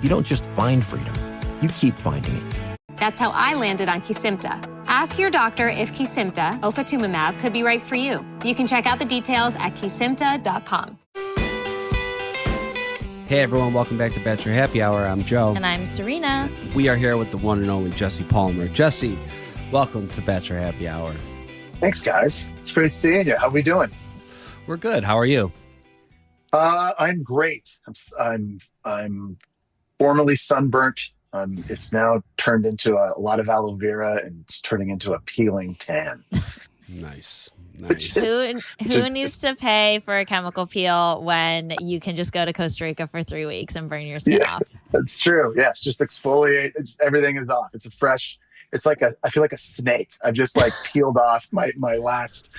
You don't just find freedom, you keep finding it. That's how I landed on Kesimpta. Ask your doctor if Kesimpta, ofatumumab, could be right for you. You can check out the details at kesimpta.com. Hey everyone, welcome back to Bachelor Happy Hour. I'm Joe. And I'm Serena. We are here with the one and only Jesse Palmer. Jesse, welcome to Bachelor Happy Hour. Thanks, guys. It's great seeing you. How we doing? We're good. How are you? I'm great. I'm formerly sunburnt. It's now turned into a lot of aloe vera, and it's turning into a peeling tan. Nice. Who needs to pay for a chemical peel when you can just go to Costa Rica for 3 weeks and burn your skin off? That's true. Yes, just exfoliate. Everything is off. It's a fresh. It's like I feel like a snake. I've just like peeled off my last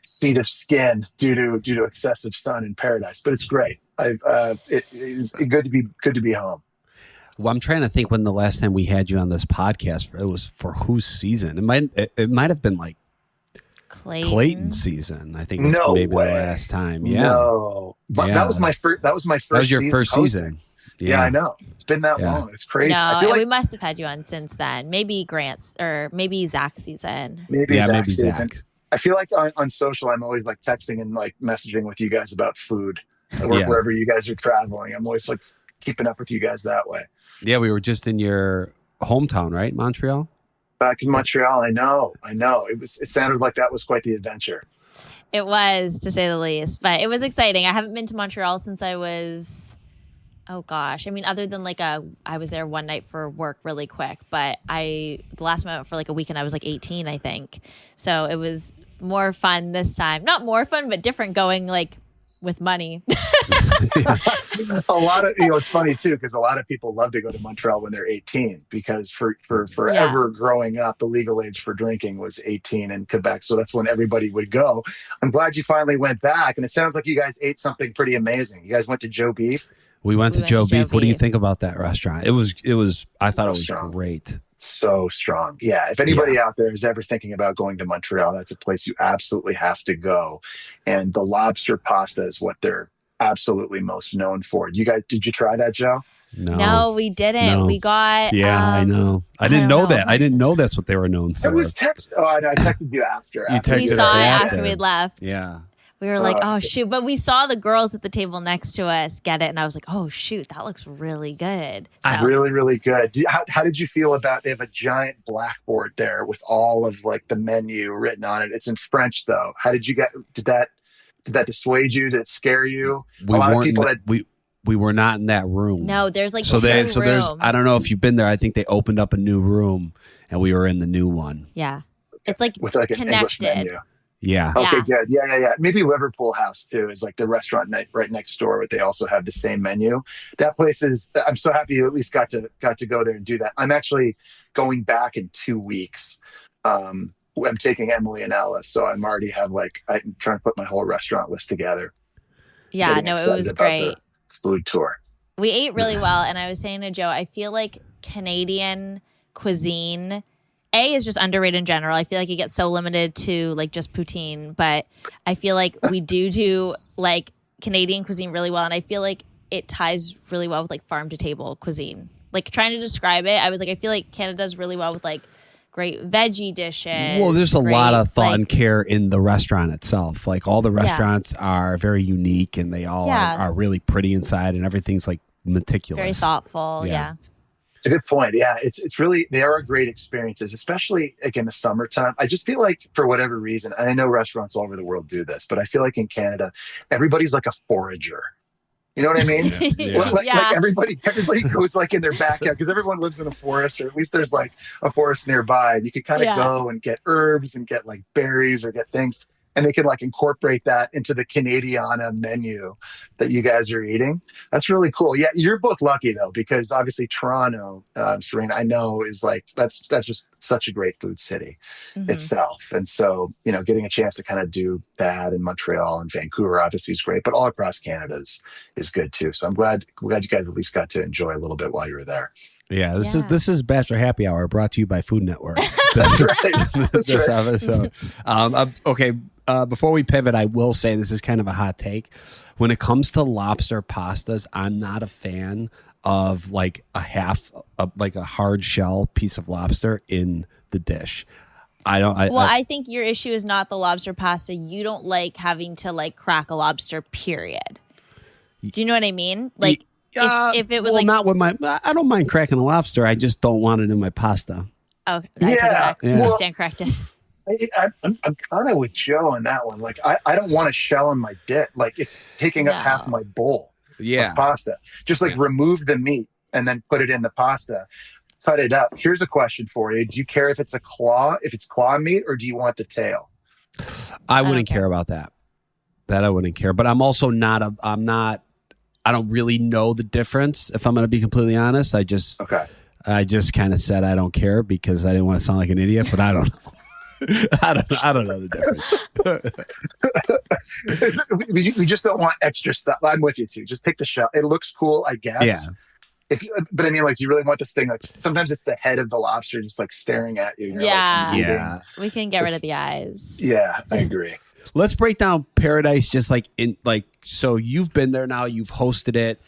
seed of skin due to excessive sun in paradise. But it's great. It's good to be home. Well, I'm trying to think when the last time we had you on this podcast. It was for whose season? It might have been like Clayton's season. I think it was maybe the last time. Yeah. No, but that was my first. That was my first. That was your first season. Yeah, I know. It's been that long. It's crazy. No, I feel like we must have had you on since then. Maybe Grant's or maybe Zach's season. Maybe Zach. I feel like on social, I'm always like texting and like messaging with you guys about food wherever you guys are traveling. I'm always like keeping up with you guys that way. Yeah, we were just in your hometown, right? Montreal? Back in Montreal. I know. It sounded like that was quite the adventure. It was, to say the least, but it was exciting. I haven't been to Montreal since I was, other than I was there one night for work really quick, but the last time I went for like a weekend, I was like 18, I think. So it was more fun this time. Not more fun, but different, going like with money. A lot of, it's funny too, because a lot of people love to go to Montreal when they're 18, because for forever growing up, the legal age for drinking was 18 in Quebec. So that's when everybody would go. I'm glad you finally went back. And it sounds like you guys ate something pretty amazing. You guys went to Joe Beef. We went to Joe Beef. What do you think about that restaurant? I thought it was great. So strong. Yeah. If anybody out there is ever thinking about going to Montreal, that's a place you absolutely have to go. And the lobster pasta is what they're absolutely most known for. Did you try that, Joe? No, we didn't. No. We got. Yeah, I know. I didn't know that. I didn't know that's what they were known for. It was text. Oh, I texted you after. We saw it after we'd left. Yeah. We were like, oh, shoot. But we saw the girls at the table next to us get it. And I was like, oh, shoot, that looks really good. So. Really, really good. How did you feel about, they have a giant blackboard there with all of like the menu written on it. It's in French though. How did you did that dissuade you? Did it scare you? We were not in that room. No, there's like there's I don't know if you've been there. I think they opened up a new room and we were in the new one. Yeah. It's like with like an English menu. Yeah. Okay, good. Yeah. Maybe Liverpool House too is like the restaurant right next door, but they also have the same menu. That place I'm so happy you at least got to go there and do that. I'm actually going back in 2 weeks. I'm taking Emily and Ella, so I'm already I'm trying to put my whole restaurant list together. Yeah, no, it was great. Food tour. We ate really well, and I was saying to Joe, I feel like Canadian cuisine is just underrated in general. I feel like it gets so limited to like just poutine, but I feel like we do like Canadian cuisine really well, and I feel like it ties really well with like farm to table cuisine. Like trying to describe it, I was like, I feel like Canada does really well with like great veggie dishes. Well, there's a lot of thought and care in the restaurant itself. Like all the restaurants are very unique, and they all are really pretty inside, and everything's like meticulous. Very thoughtful, yeah. It's a good point. Yeah, it's really, they are great experiences, especially like in the summertime. I just feel like for whatever reason, and I know restaurants all over the world do this, but I feel like in Canada, everybody's like a forager. You know what I mean? Like everybody goes like in their backyard, because everyone lives in a forest, or at least there's like a forest nearby. And you can kind of go and get herbs and get like berries or get things. And they can like incorporate that into the Canadiana menu that you guys are eating. That's really cool. Yeah, you're both lucky though, because obviously Toronto, Serena, I know is like, that's just such a great food city itself. And so, getting a chance to kind of do that in Montreal and Vancouver obviously is great, but all across Canada is good too. So I'm glad you guys at least got to enjoy a little bit while you were there. Yeah, this is Bachelor Happy Hour, brought to you by Food Network. That's right. Episode. Okay, before we pivot, I will say this is kind of a hot take. When it comes to lobster pastas, I'm not a fan of like a hard shell piece of lobster in the dish. I think your issue is not the lobster pasta. You don't like having to like crack a lobster, period. Do you know what I mean? Like if it was not with I don't mind cracking a lobster. I just don't want it in my pasta. Oh, I take it back. Yeah. You stand corrected. I'm kind of with Joe on that one. Like I don't want a shell in my dip. Like it's taking up half my bowl of pasta. Just like remove the meat and then put it in the pasta. Cut it up. Here's a question for you. Do you care if it's claw meat, or do you want the tail? I wouldn't care about that. That I wouldn't care. But I'm also I don't really know the difference, if I'm going to be completely honest. I just kind of said I don't care because I didn't want to sound like an idiot, but I don't know. I don't know the difference. we just don't want extra stuff. I'm with you too. Just take the shell. It looks cool, I guess. Yeah. But I mean, like, do you really want this thing? Like, sometimes it's the head of the lobster just like staring at you. Yeah. We can get rid of the eyes. Yeah, I agree. Let's break down Paradise. Just so you've been there now. You've hosted it.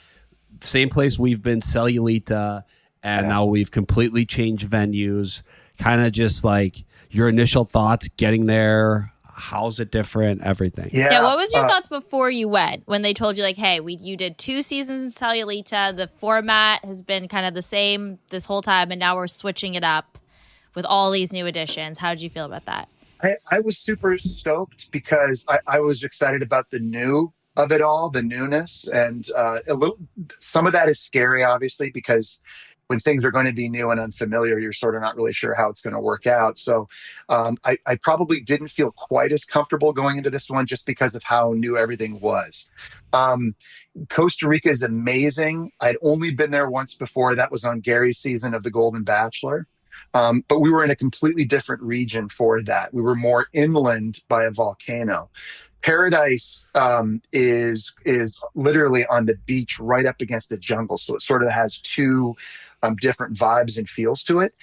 Same place we've been, Cellulita, and now we've completely changed venues. Kind of just like your initial thoughts getting there. How's it different? Everything. Yeah. What was your thoughts before you went, when they told you like, hey, you did 2 seasons in Cellulita. The format has been kind of the same this whole time, and now we're switching it up with all these new additions. How did you feel about that? I was super stoked because I was excited about the new of it all, the newness, and some of that is scary, obviously, because when things are going to be new and unfamiliar, you're sort of not really sure how it's going to work out. So I probably didn't feel quite as comfortable going into this one just because of how new everything was. Costa Rica is amazing. I'd only been there once before. That was on Gary's season of The Golden Bachelor. But we were in a completely different region for that. We were more inland by a volcano. Paradise is literally on the beach right up against the jungle. So it sort of has 2 different vibes and feels to it.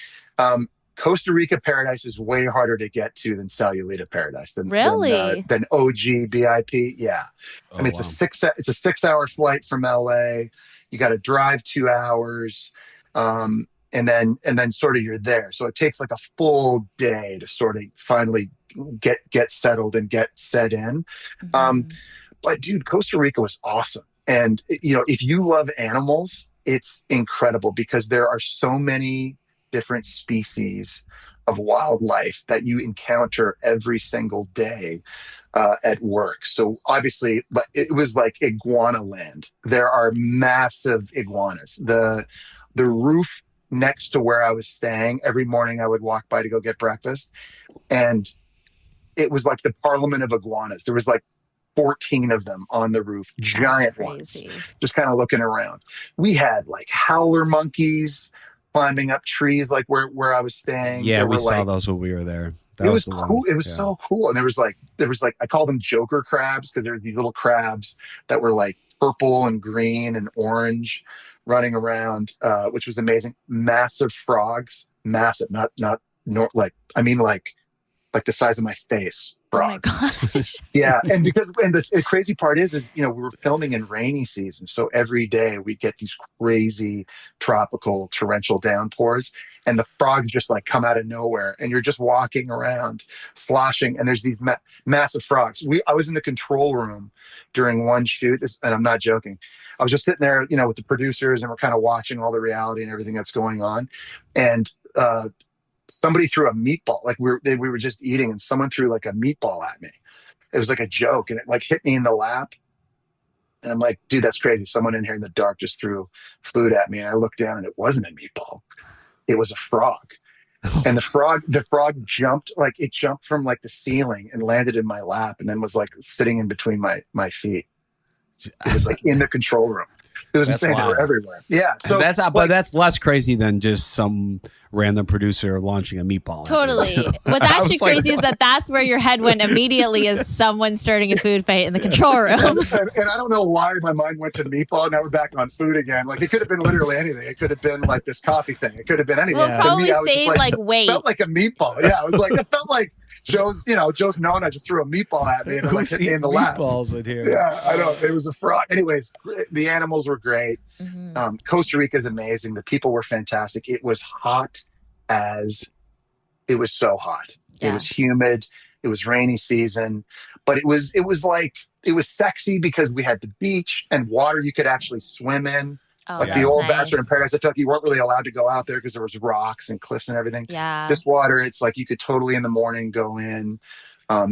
Costa Rica Paradise is way harder to get to than Cellulita Paradise. Than OG BIP. Yeah. Oh, I mean, it's a 6-hour flight from LA. You got to drive 2 hours. And then sort of you're there. So it takes like a full day to sort of finally get settled and get set in. Mm-hmm. But dude, Costa Rica was awesome. And if you love animals, it's incredible because there are so many different species of wildlife that you encounter every single day at work. So obviously, but it was like iguana land. There are massive iguanas. The roof next to where I was staying, every morning I would walk by to go get breakfast, and it was like the parliament of iguanas. There was like 14 of them on the roof, giant ones, just kind of looking around. We had like howler monkeys climbing up trees, like where I was staying. Yeah, we saw those when we were there. It was cool. It was so cool. And there was like I call them Joker crabs because there were these little crabs that were like purple and green and orange running around, which was amazing. Massive frogs, massive, not like the size of my face. Frogs. Oh my gosh. Yeah, and the crazy part is we were filming in rainy season, so every day we'd get these crazy tropical torrential downpours, and the frogs just like come out of nowhere, and you're just walking around sloshing, and there's these massive frogs. I was in the control room during one shoot, and I'm not joking. I was just sitting there, with the producers, and we're kind of watching all the reality and everything that's going on, and somebody threw a meatball, like we were just eating, and someone threw like a meatball at me. It was like a joke, and it like hit me in the lap. And I'm like, dude, that's crazy. Someone in here in the dark just threw food at me. And I looked down, and it wasn't a meatball. It was a frog. And the frog jumped from like the ceiling and landed in my lap, and then was like sitting in between my feet. It was like in the control room. It was insane. They were everywhere. Yeah. So but that's less crazy than just some random producer launching a meatball. Totally. What's actually crazy is that's where your head went immediately is someone starting a food fight in the control room. And I don't know why my mind went to meatball. Now we're back on food again. Like, it could have been literally anything. It could have been like this coffee thing. It could have been anything. Well, probably saved like weight. It felt like a meatball. Yeah, it felt like Joe's Nona just threw a meatball at me and like hit me in the lap. Meatballs in here. Yeah, I know. It was a fraud. Anyways, the animals were great. Mm-hmm. Costa Rica is amazing. The people were fantastic. It was hot it was so hot. Yeah. It was humid. It was rainy season, but it was sexy because we had the beach and water you could actually swim in. Oh, like that's the old nice. Bachelor in Paradise, I thought you weren't really allowed to go out there because there was rocks and cliffs and everything. Yeah. This water, it's like you could totally in the morning go in.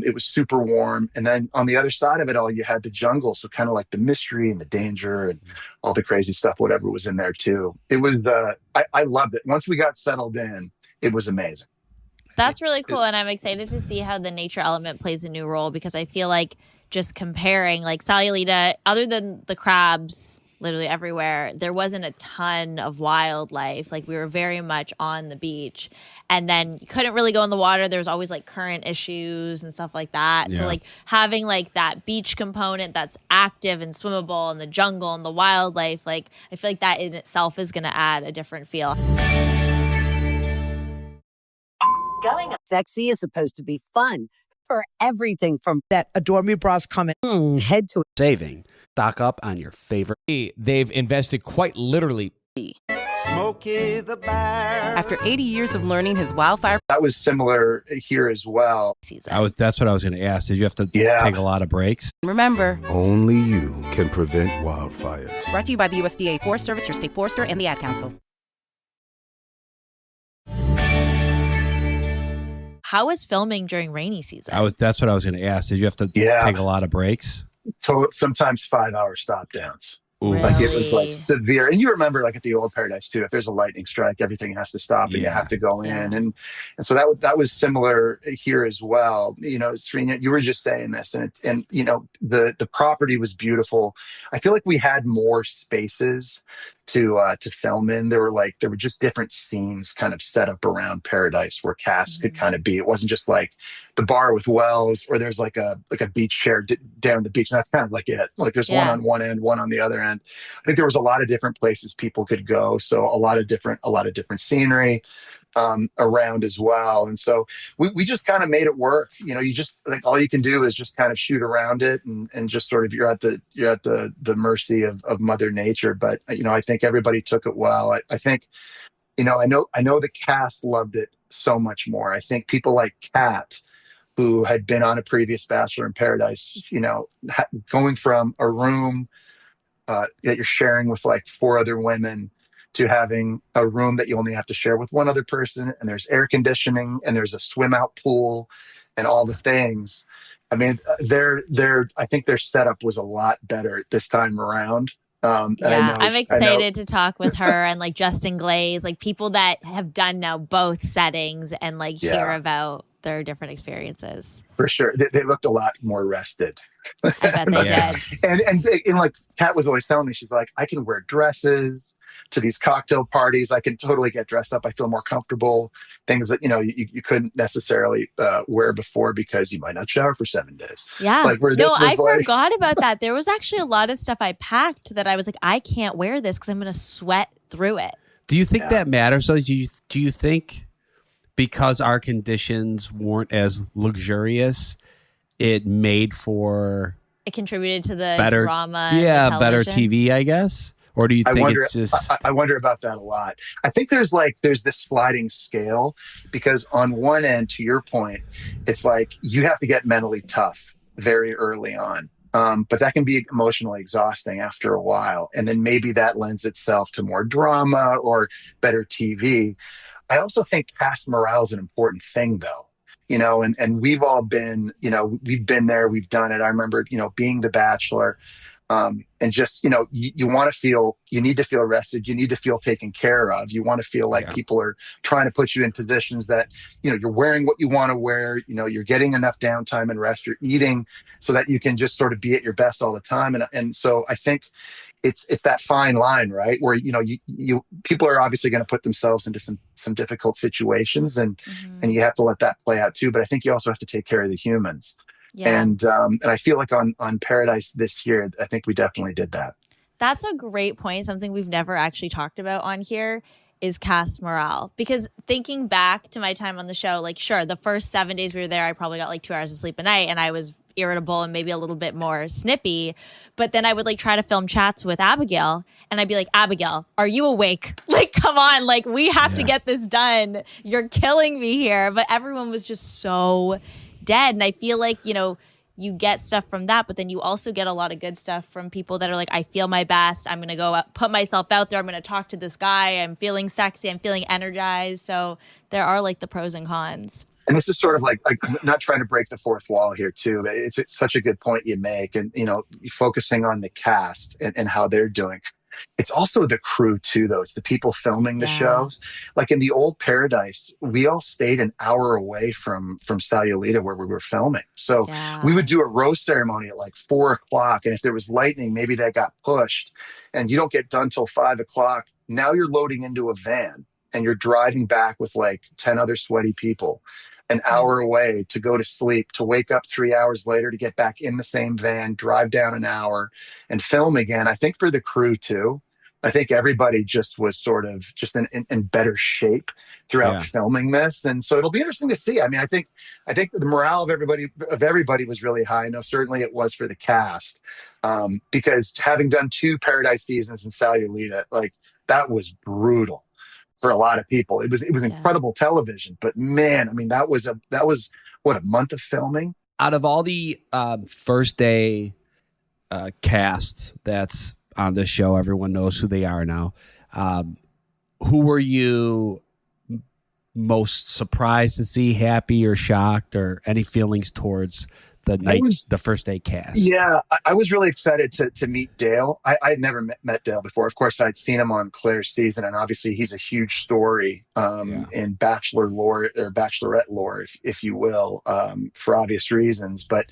It was super warm. And then on the other side of it all, you had the jungle. So kind of like the mystery and the danger and all the crazy stuff, whatever was in there too. It was I loved it. Once we got settled in, it was amazing. That's really cool. And I'm excited to see how the nature element plays a new role because I feel like just comparing like Sayulita, other than the crabs literally everywhere, there wasn't a ton of wildlife. Like we were very much on the beach and then you couldn't really go in the water. There was always like current issues and stuff like that. Yeah. So like having like that beach component that's active and swimmable and the jungle and the wildlife, like I feel like that in itself is going to add a different feel. Sexy is supposed to be fun for everything from that Adore Me Bras comment. head to Saving. Stock up on your favorite. They've invested quite literally. Smokey the Bear. After 80 years of learning his wildfire. That was similar here as well. That's what I was going to ask. Did you have to take a lot of breaks? Remember, Only you can prevent wildfires. brought to you by the USDA Forest Service, your state forester, and the Ad Council. How was filming during rainy season? That's what I was going to ask. Did you have to take a lot of breaks? So sometimes 5-hour stop downs. Ooh. Really? Like it was like severe. And you remember like at the old Paradise too, if there's a lightning strike, everything has to stop and you have to go in. And so that was similar here as well. You know, Serena, you were just saying this and you know, the property was beautiful. I feel like we had more spaces to film in. There were just different scenes kind of set up around Paradise where casts could kind of be. It wasn't just like the bar with Wells or there's like a beach chair down the beach. And that's kind of like it. Like there's one on one end, one on the other end. I think there was a lot of different places people could go. So a lot of different scenery around as well. And so we just kind of made it work. You know, you just like all you can do is just kind of shoot around it and just sort of you're at the mercy of Mother Nature. But you know, I think everybody took it well. I think, you know, I know the cast loved it so much more. I think people like Kat, who had been on a previous Bachelor in Paradise, you know, going from a room that you're sharing with like 4 other women to having a room that you only have to share with one other person, and there's air conditioning and there's a swim out pool and all the things. I mean, I think their setup was a lot better this time around. I'm excited to talk with her and like Justin Glaze, like people that have done now both settings and like hear about their different experiences. For sure. They looked a lot more rested. I bet they did. And like Kat was always telling me, she's like, I can wear dresses to these cocktail parties. I can totally get dressed up. I feel more comfortable. Things that, you know, you couldn't necessarily wear before because you might not shower for 7 days. Yeah. Like I forgot about that. There was actually a lot of stuff I packed that I was like, I can't wear this because I'm going to sweat through it. Do you think that matters? So do you think because our conditions weren't as luxurious, it made for it contributed to the better drama? Yeah, better TV, I guess. Or do you think it's just? I wonder about that a lot. I think there's this sliding scale because on one end, to your point, it's like you have to get mentally tough very early on. But that can be emotionally exhausting after a while. And then maybe that lends itself to more drama or better TV. I also think cast morale is an important thing, though. You know, and we've all been, you know, we've been there, we've done it. I remember, you know, being the Bachelor. And just, you know, you want to feel, you need to feel rested. You need to feel taken care of. You want to feel like people are trying to put you in positions that, you know, you're wearing what you want to wear. You know, you're getting enough downtime and rest. You're eating so that you can just sort of be at your best all the time. And so I think, it's that fine line, right? Where, you people are obviously going to put themselves into some difficult situations, and you have to let that play out too. But I think you also have to take care of the humans. Yeah. And I feel like on Paradise this year, I think we definitely did that. That's a great point. Something we've never actually talked about on here is cast morale. Because thinking back to my time on the show, like, sure, the first 7 days we were there, I probably got like 2 hours of sleep a night, and I was irritable and maybe a little bit more snippy. But then I would like try to film chats with Abigail, and I'd be like, Abigail, are you awake? Like, come on, like, we have to get this done. You're killing me here. But everyone was just so dead. And I feel like, you get stuff from that, but then you also get a lot of good stuff from people that are like, I feel my best. I'm going to go out, put myself out there. I'm going to talk to this guy. I'm feeling sexy. I'm feeling energized. So there are like the pros and cons. And this is sort of like I'm not trying to break the fourth wall here too, but it's such a good point you make. And, focusing on the cast and how they're doing. It's also the crew too, though. It's the people filming the shows. Like in the old Paradise, we all stayed an hour away from Sayulita where we were filming. So we would do a rose ceremony at like 4:00. And if there was lightning, maybe that got pushed and you don't get done till 5:00. Now you're loading into a van and you're driving back with like 10 other sweaty people an hour away to go to sleep, to wake up 3 hours later, to get back in the same van, drive down an hour and film again. I think for the crew too, I think everybody just was sort of just in better shape throughout filming this. And so it'll be interesting to see. I mean, I think the morale of everybody was really high. I know certainly it was for the cast, because having done 2 Paradise seasons in Sayulita, like that was brutal for a lot of people. It was incredible television, but man, I mean, that was what, a month of filming. Out of all the first day cast that's on this show, everyone knows who they are now. Who were you most surprised to see, happy or shocked, or any feelings towards the first day cast? Yeah, I was really excited to meet Dale. I had never met Dale before. Of course, I'd seen him on Claire's season, and obviously he's a huge story in Bachelor lore, or Bachelorette lore, if you will, for obvious reasons. But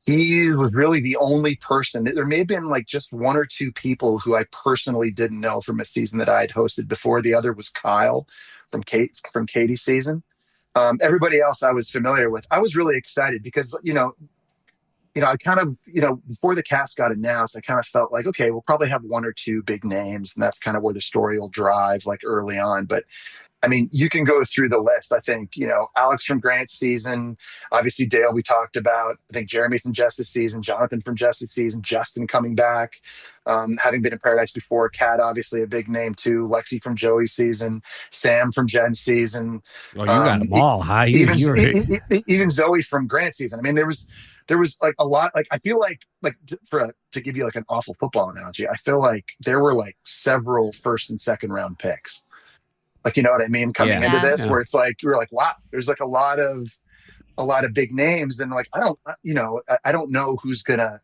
he was really the only person. There may have been like just 1 or 2 people who I personally didn't know from a season that I had hosted before. The other was Kyle from Katie's season. Everybody else I was familiar with. I was really excited because, I kind of, before the cast got announced, I kind of felt like, okay, we'll probably have 1 or 2 big names, and that's kind of where the story will drive, like early on. But I mean, you can go through the list. I think, Alex from Grant's season, obviously Dale we talked about. I think Jeremy from Jess's season, Jonathan from Jess's season, Justin coming back, having been in Paradise before. Kat, obviously a big name too. Lexi from Joey's season, Sam from Jen's season. Oh, you got them all, huh? Even Zoe from Grant's season. I mean, there was like a lot. Like I feel like to give you like an awful football analogy, I feel like there were like several first and second round picks. Like, you know what I mean? Coming into this, where it's like, you're like, wow, there's like a lot of big names. And like, I don't know who's gonna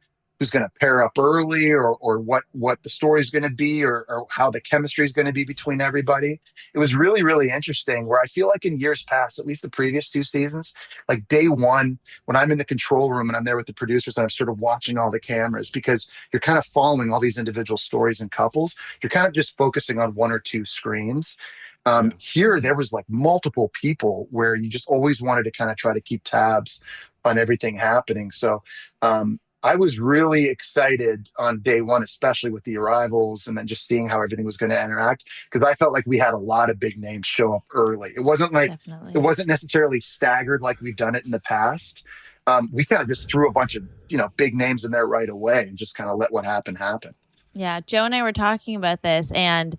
pair up early or what the story's going to be or how the chemistry is going to be between everybody. It was really, really interesting, where I feel like in years past, at least the previous 2 seasons, like day 1, when I'm in the control room and I'm there with the producers and I'm sort of watching all the cameras, because you're kind of following all these individual stories and couples, you're kind of just focusing on 1 or 2 screens. Here, there was like multiple people where you just always wanted to kind of try to keep tabs on everything happening. So I was really excited on day 1, especially with the arrivals and then just seeing how everything was going to interact, because I felt like we had a lot of big names show up early. It wasn't like It wasn't necessarily staggered like we've done it in the past. We kind of just threw a bunch of big names in there right away and just kind of let what happen. Yeah, Joe and I were talking about this, and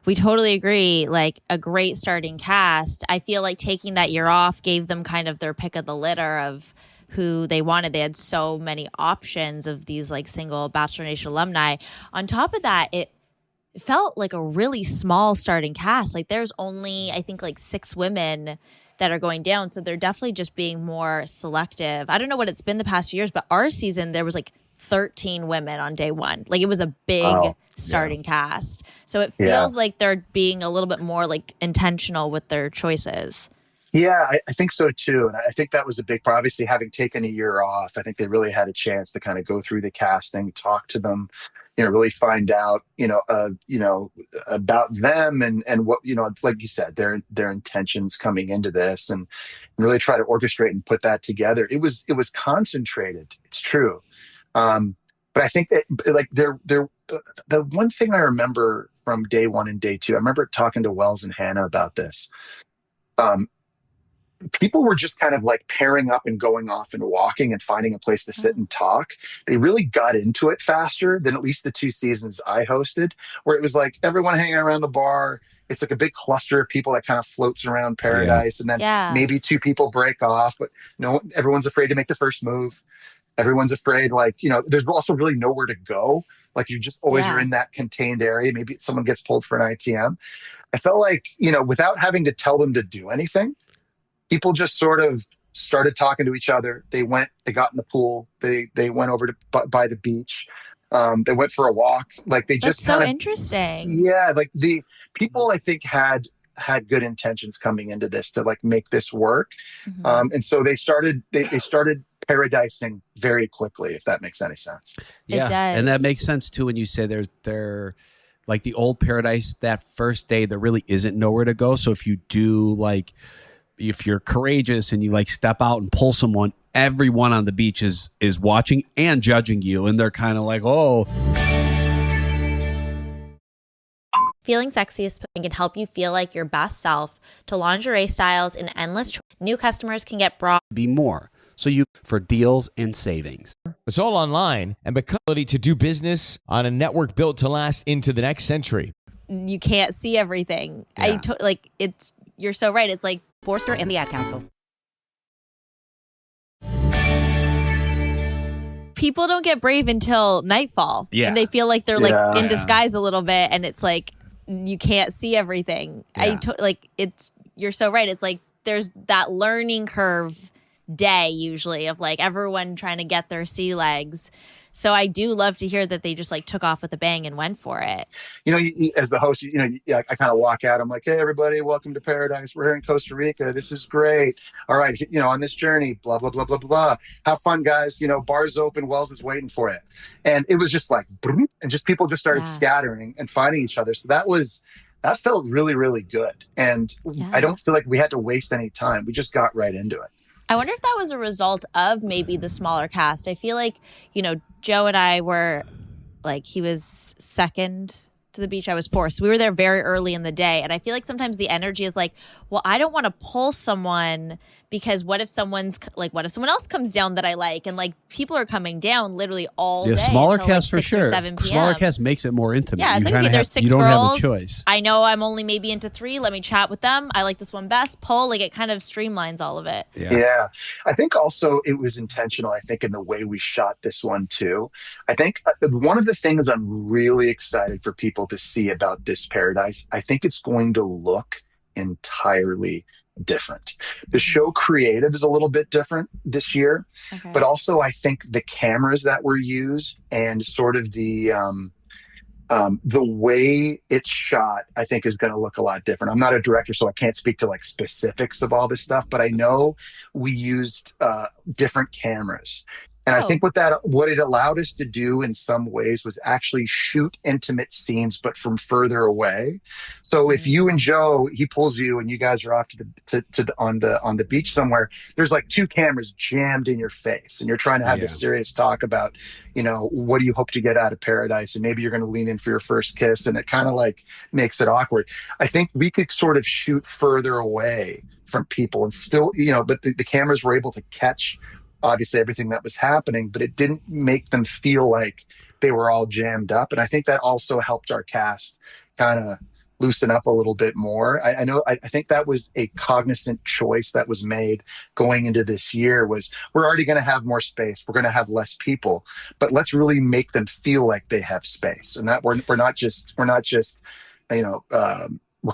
we totally agree. Like, a great starting cast. I feel like taking that year off gave them kind of their pick of the litter of who they wanted. They had so many options of these like single Bachelor Nation alumni. On top of that, it felt like a really small starting cast. Like, there's only, I think, like 6 women that are going down. So they're definitely just being more selective. I don't know what it's been the past few years, but our season, there was like 13 women on day 1. Like, it was a big starting cast. So it feels like they're being a little bit more like intentional with their choices. Yeah, I think so too. And I think that was a big part. Obviously, having taken a year off, I think they really had a chance to kind of go through the casting, talk to them, really find out, about them and what, like you said, their intentions coming into this, and really try to orchestrate and put that together. It was concentrated. It's true. But I think that like the one thing I remember from day one and day two, I remember talking to Wells and Hannah about this. People were just kind of like pairing up and going off and walking and finding a place to sit and talk. They really got into it faster than at least the 2 seasons I hosted, where it was like everyone hanging around the bar. It's like a big cluster of people that kind of floats around Paradise. And then maybe 2 people break off, but no, everyone's afraid to make the first move. Everyone's afraid, there's also really nowhere to go. Like you just always are in that contained area. Maybe someone gets pulled for an ITM. I felt like, without having to tell them to do anything, people just sort of started talking to each other. They got in the pool. They went over to by the beach. They went for a walk. Like they just That's so interesting. Yeah. Like the people I think had good intentions coming into this to like make this work. And so they started paradising very quickly, if that makes any sense. Yeah. It does. And that makes sense too when you say they're like the old Paradise, that first day there really isn't nowhere to go. So if you do if you're courageous and you like step out and pull someone, everyone on the beach is watching and judging you, and they're kind of like, oh. Feeling Sexiest can help you feel like your best self to lingerie styles in endless. New customers can get bra. Be more. So you for deals and savings. It's all online and become ability to do business on a network built to last into the next century. You can't see everything. Yeah. You're so right. It's like Forster and the Ad Council. people don't get brave until nightfall. Yeah. And they feel like they're like in disguise a little bit, and it's like you can't see everything. Yeah. You're so right. It's like there's that learning curve day usually of like everyone trying to get their sea legs. So I do love to hear that they just like took off with a bang and went for it. You know, as the host, I kind of walk out. I'm like, hey, everybody, welcome to Paradise. We're here in Costa Rica. This is great. All right. On this journey, blah, blah, blah, blah, blah. Have fun, guys. Bars open. Wells is waiting for it. And it was just like, and just people just started scattering and finding each other. So that felt really, really good. And I don't feel like we had to waste any time. We just got right into it. I wonder if that was a result of maybe the smaller cast. I feel like, Joe and I were like, he was second to the beach. I was fourth. So we were there very early in the day. And I feel like sometimes the energy is like, well, I don't want to pull someone because what if someone else comes down that I like? And like people are coming down literally all day. Smaller until, cast like, for 6 or sure. 7 p.m. Smaller cast makes it more intimate. Yeah, it's like, okay, there's 6 you don't girls. have a choice. I know I'm only maybe into 3. Let me chat with them. I like this one best. Pull, like it kind of streamlines all of it. Yeah. I think also it was intentional, I think, in the way we shot this one too. I think one of the things I'm really excited for people to see about this Paradise, I think it's going to look entirely different. The show creative is a little bit different this year, but also I think the cameras that were used and sort of the way it's shot, I think is going to look a lot different. I'm not a director, so I can't speak to like specifics of all this stuff, but I know we used different cameras. And I think what it allowed us to do in some ways was actually shoot intimate scenes, but from further away. So if you and Joe, he pulls you and you guys are off on the beach somewhere, there's like 2 cameras jammed in your face, and you're trying to have this serious talk about, what do you hope to get out of Paradise? And maybe you're going to lean in for your first kiss, and it kind of like makes it awkward. I think we could sort of shoot further away from people and still, but the cameras were able to catch obviously everything that was happening, but it didn't make them feel like they were all jammed up. And I think that also helped our cast kind of loosen up a little bit more. I think that was a cognizant choice that was made going into this year. Was we're already going to have more space. We're going to have less people, but let's really make them feel like they have space, and that we're not just we're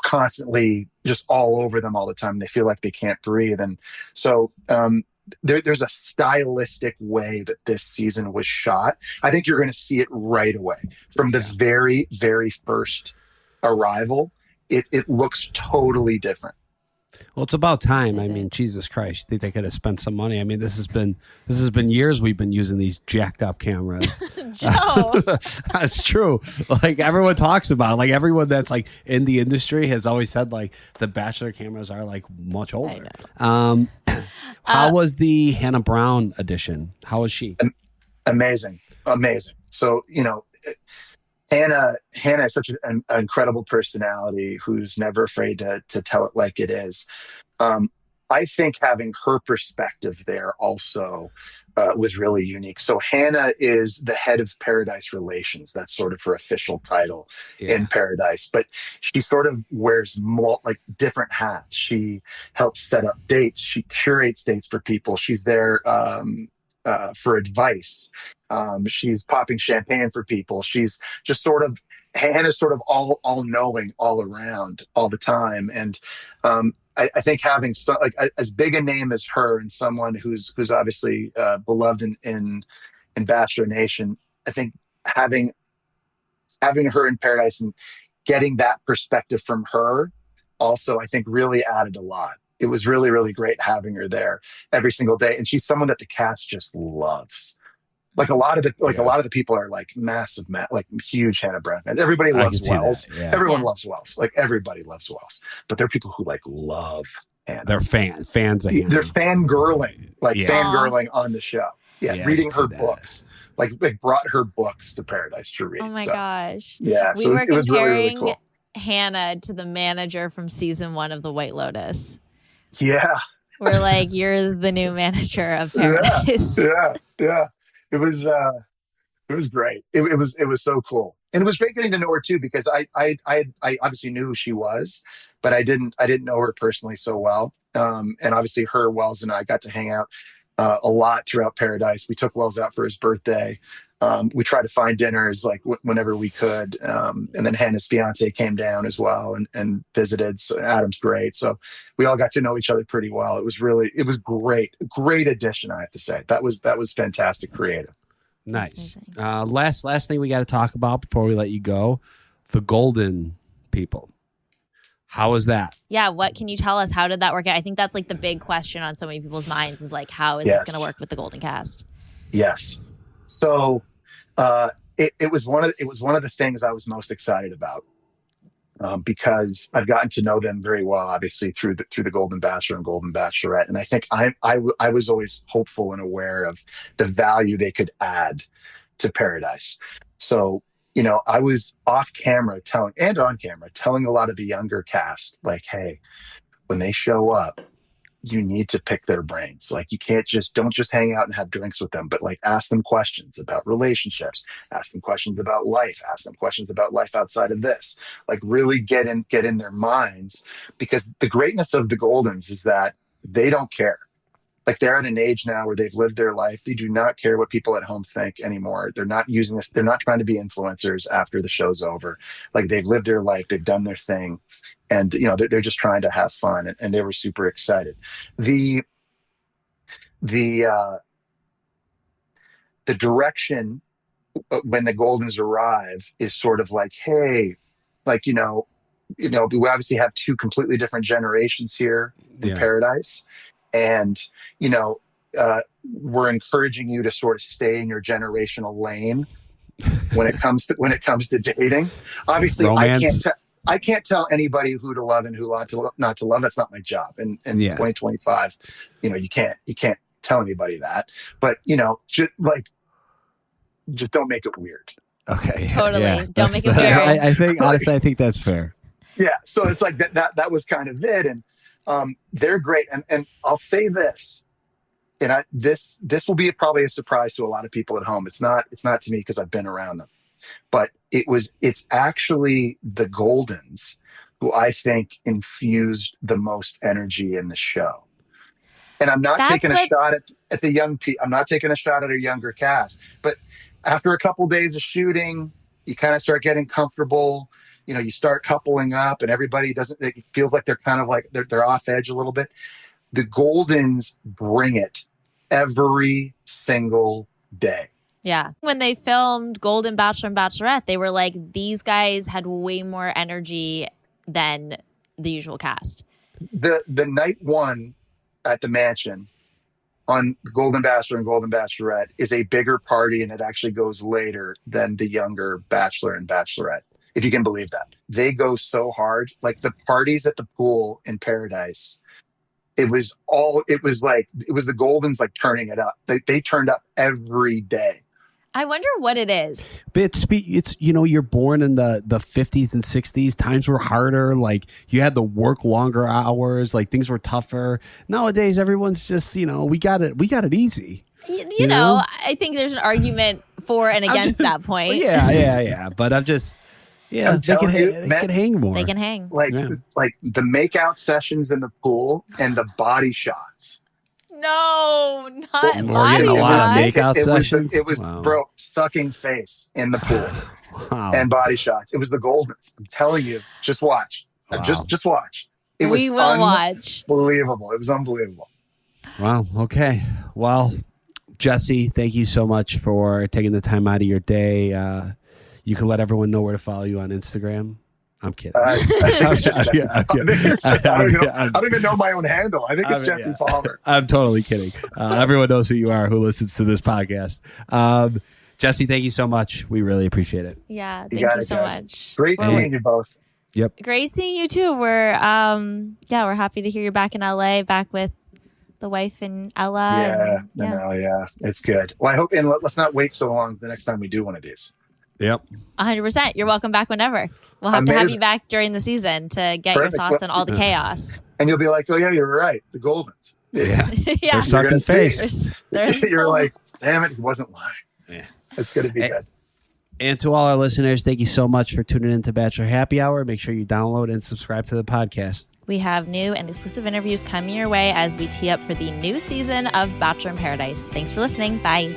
constantly just all over them all the time. They feel like they can't breathe. And so, there's a stylistic way that this season was shot. I think you're going to see it right away from the very, very first arrival. It looks totally different. Well, it's about time. I mean, Jesus Christ, you think they could have spent some money? I mean, this has been years we've been using these jacked up cameras. Joe. That's true. Like everyone talks about it. Like everyone that's like in the industry has always said like the Bachelor cameras are like much older. How was the Hannah Brown edition? How was she? Amazing. So, Hannah is such an incredible personality who's never afraid to tell it like it is. I think having her perspective there also was really unique. So Hannah is the head of Paradise Relations. That's sort of her official title in Paradise. But she sort of wears different hats. She helps set up dates. She curates dates for people. She's there for advice. She's popping champagne for people. She's just Hannah's sort of all knowing all around all the time. And I think having as big a name as her and someone who's obviously beloved in Bachelor Nation, I think having her in Paradise and getting that perspective from her also, I think really added a lot. It was really, really great having her there every single day. And she's someone that the cast just loves. Like a lot of the people are like massive, like huge Hannah Brown fans. Everybody loves Wells. Everyone loves Wells. Like everybody loves Wells. But there are people who like love Hannah. They're fans of Hannah. They're fangirling, fangirling on the show. Yeah, reading her books. Like brought her books to Paradise to read. Oh my gosh. Yeah, we were it was really, really comparing cool. Hannah to the manager from season 1 of The White Lotus. Yeah. We're like, you're the new manager of Paradise. Yeah. It was great. It was so cool, and it was great getting to know her too, because I obviously knew who she was, but I didn't know her personally so well. And obviously, Wells and I got to hang out a lot throughout Paradise. We took Wells out for his birthday. We tried to find dinners like whenever we could, and then Hannah's fiance came down as well and visited. So Adam's great, so we all got to know each other pretty well. It was great addition. I have to say that was fantastic, creative. Nice. Last thing we got to talk about before we let you go, the Golden people. How was that? Yeah, what can you tell us? How did that work out? I think that's like the big question on so many people's minds is like, how is this going to work with the Golden cast? Yes. So it was one of the things I was most excited about, because I've gotten to know them very well, obviously through the Golden Bachelor and Golden Bachelorette, and I think I was always hopeful and aware of the value they could add to Paradise. So I was off camera and on camera telling a lot of the younger cast, like, hey, when they show up, you need to pick their brains. Like, you don't just hang out and have drinks with them, but like ask them questions about relationships, ask them questions about life, ask them questions about life outside of this. Like, really get in their minds, because the greatness of the Goldens is that they don't care. Like, they're at an age now where they've lived their life. They do not care what people at home think anymore. They're not using this. They're not trying to be influencers after the show's over. Like, they've lived their life. They've done their thing. And, they're just trying to have fun. And they were super excited. The direction when the Goldens arrive is sort of like, hey, like, we obviously have two completely different generations here in Paradise. And, we're encouraging you to sort of stay in your generational lane when it comes to dating. Obviously, romance. I can't tell anybody who to love and who not to love. That's not my job. And 2025, you can't tell anybody that. But just don't make it weird. Okay. Totally. Yeah. Don't make it weird. I think honestly, I think that's fair. Yeah. So it's like that was kind of it. And they're great. And I'll say this, and this will be probably a surprise to a lot of people at home. It's not to me because I've been around them, but it's actually the Goldens who I think infused the most energy in the show. And I'm not taking a shot at the young people. I'm not taking a shot at a younger cast, but after a couple days of shooting, you kind of start getting comfortable. You start coupling up, and everybody it feels like they're kind of like they're off edge a little bit. The Goldens bring it every single day. Yeah. When they filmed Golden Bachelor and Bachelorette, they were like, these guys had way more energy than the usual cast. the night one at the mansion on Golden Bachelor and Golden Bachelorette is a bigger party, and it actually goes later than the younger Bachelor and Bachelorette, if you can believe that. They go so hard. Like the parties at the pool in Paradise, it was the Goldens like turning it up. They turned up every day. I wonder what it is. It's you're born in the 50s and 60s. Times were harder. Like you had to work longer hours. Like things were tougher. Nowadays, everyone's just we got it easy. You know, I think there's an argument for and against that point. Yeah. But I'm just they can hang more. They can hang. Like the makeout sessions in the pool and the body shots. No, not We're body getting a lot of shots. makeout sessions. It was Wow. bro sucking face in the pool Wow. and body shots. It was the Goldens. I'm telling you, just watch. Wow. Just watch. It was We will watch. Unbelievable. It was unbelievable. Wow. Okay. Well, Jesse, thank you so much for taking the time out of your day. You can let everyone know where to follow you on Instagram. I'm kidding. I think it's just Jesse. I don't even know my own handle. I think it's Jesse yeah. Palmer. I'm totally kidding. Everyone knows who you are who listens to this podcast. Jesse, thank you so much. We really appreciate it. Yeah, thank got you it, so guys. much. Great seeing you both. Yep. Great seeing you too. We're happy to hear you're back in LA, back with the wife and Ella. Yeah, it's good. Well, I hope, and let's not wait so long the next time we do one of these. Yep. 100%. You're welcome back whenever. We'll have to have you back during the season to get your thoughts on all the chaos. And you'll be like, oh yeah, you're right. The Goldens. Yeah. Yeah. They're sucking face. You're like, damn it, he wasn't lying. Yeah. It's going to be good. And to all our listeners, thank you so much for tuning in to Bachelor Happy Hour. Make sure you download and subscribe to the podcast. We have new and exclusive interviews coming your way as we tee up for the new season of Bachelor in Paradise. Thanks for listening. Bye.